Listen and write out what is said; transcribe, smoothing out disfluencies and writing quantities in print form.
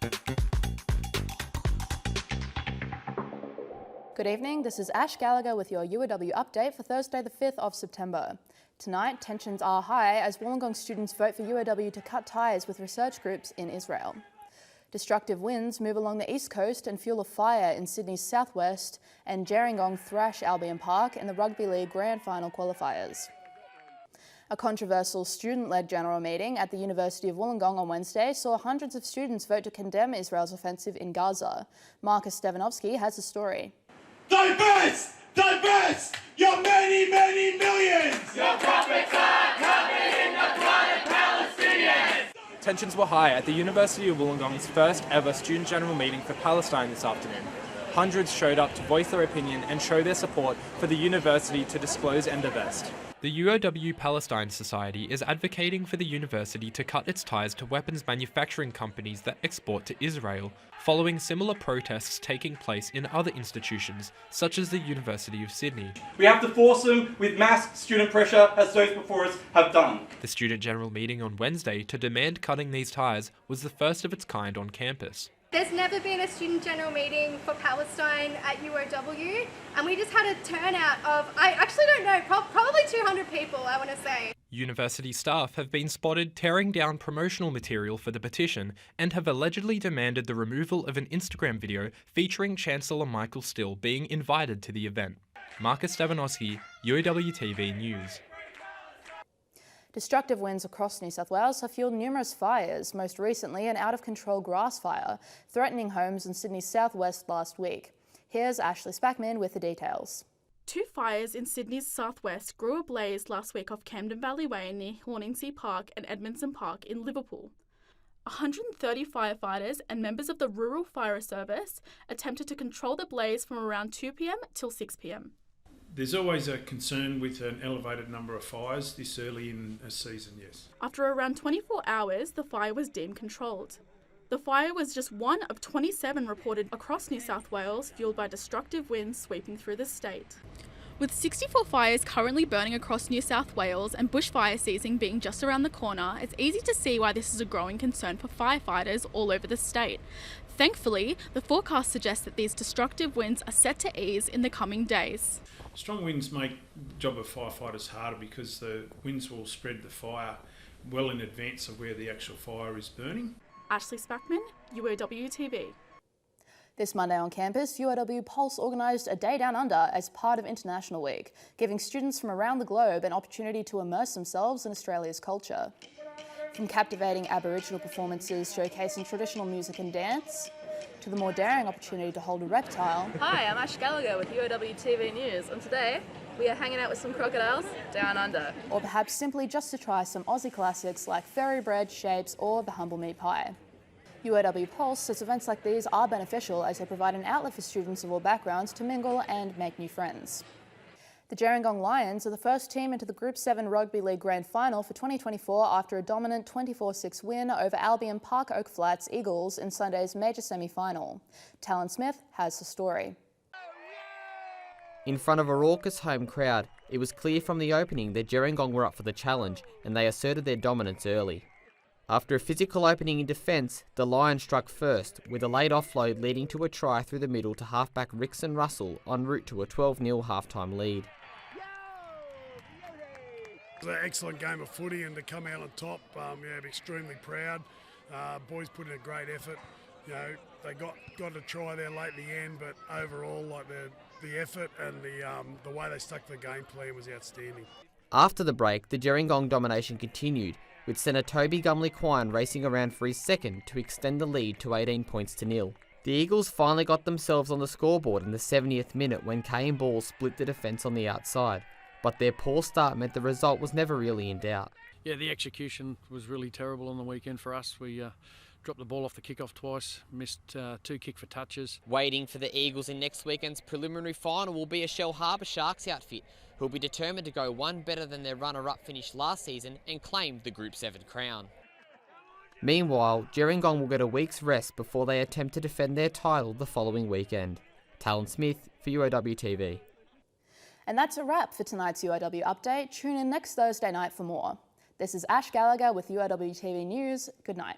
Good evening, this is Ash Gallagher with your UOW update for Thursday the 5th of September. Tonight, tensions are high as Wollongong students vote for UOW to cut ties with research groups in Israel. Destructive winds move along the east coast and fuel a fire in Sydney's southwest, and Gerringong thrash Albion Park in the Rugby League Grand Final qualifiers. A controversial student-led general meeting at the University of Wollongong on Wednesday saw hundreds of students vote to condemn Israel's offensive in Gaza. Marcus Stevanovsky has the story. Divest! Divest! Your many, many millions! Your profits are covered in the blood of Palestinians! Tensions were high at the University of Wollongong's first ever student general meeting for Palestine this afternoon. Hundreds showed up to voice their opinion and show their support for the university to disclose and divest. The UOW Palestine Society is advocating for the university to cut its ties to weapons manufacturing companies that export to Israel, following similar protests taking place in other institutions, such as the University of Sydney. We have to force them with mass student pressure, as those before us have done. The student general meeting on Wednesday to demand cutting these ties was the first of its kind on campus. There's never been a student general meeting for Palestine at UOW, and we just had a turnout of, I actually don't know, probably 200 people, I want to say. University staff have been spotted tearing down promotional material for the petition and have allegedly demanded the removal of an Instagram video featuring Chancellor Michael Still being invited to the event. Marcus Stevanovsky, UOWTV News. Destructive winds across New South Wales have fueled numerous fires, most recently an out-of-control grass fire, threatening homes in Sydney's southwest last week. Here's Ashley Spackman with the details. Two fires in Sydney's southwest grew ablaze last week off Camden Valley Way near Horningsea Park and Edmondson Park in Liverpool. 130 firefighters and members of the Rural Fire Service attempted to control the blaze from around 2 p.m. till 6 p.m. There's always a concern with an elevated number of fires this early in a season, yes. After around 24 hours, the fire was deemed controlled. The fire was just one of 27 reported across New South Wales, fueled by destructive winds sweeping through the state. With 64 fires currently burning across New South Wales and bushfire season being just around the corner, it's easy to see why this is a growing concern for firefighters all over the state. Thankfully, the forecast suggests that these destructive winds are set to ease in the coming days. Strong winds make the job of firefighters harder because the winds will spread the fire well in advance of where the actual fire is burning. Ashley Spackman, UOWTV. This Monday on campus, UOW Pulse organised a Day Down Under as part of International Week, giving students from around the globe an opportunity to immerse themselves in Australia's culture. From captivating Aboriginal performances showcasing traditional music and dance, to the more daring opportunity to hold a reptile. Hi, I'm Ash Gallagher with UOWTV News, and today we are hanging out with some crocodiles down under. Or perhaps simply just to try some Aussie classics like fairy bread, shapes, or the humble meat pie. UOW Pulse says events like these are beneficial as they provide an outlet for students of all backgrounds to mingle and make new friends. The Gerringong Lions are the first team into the Group 7 Rugby League Grand Final for 2024 after a dominant 24-6 win over Albion Park Oak Flats Eagles in Sunday's major semi-final. Talon Smith has the story. In front of a raucous home crowd, it was clear from the opening that Gerringong were up for the challenge and they asserted their dominance early. After a physical opening in defence, the Lions struck first, with a late offload leading to a try through the middle to halfback Rickson Russell en route to a 12-0 halftime lead. It was an excellent game of footy, and to come out on top, I'm extremely proud. Boys put in a great effort. You know, they got a try there late at the end, but overall, like the effort and the way they stuck to the game plan was outstanding. After the break, the Gerringong domination continued, with centre Toby Gumley-Quine racing around for his second to extend the lead to 18 points to 0. The Eagles finally got themselves on the scoreboard in the 70th minute when Kane Ball split the defence on the outside, but their poor start meant the result was never really in doubt. Yeah, the execution was really terrible on the weekend for us. We dropped the ball off the kick-off twice, missed 2 kick for touches. Waiting for the Eagles in next weekend's preliminary final will be a Shell Harbour Sharks outfit, who'll be determined to go one better than their runner-up finish last season and claim the Group 7 crown. Meanwhile, Gerringong will get a week's rest before they attempt to defend their title the following weekend. Talon Smith for UOWTV. And that's a wrap for tonight's UOW update. Tune in next Thursday night for more. This is Ash Gallagher with UOWTV News. Good night.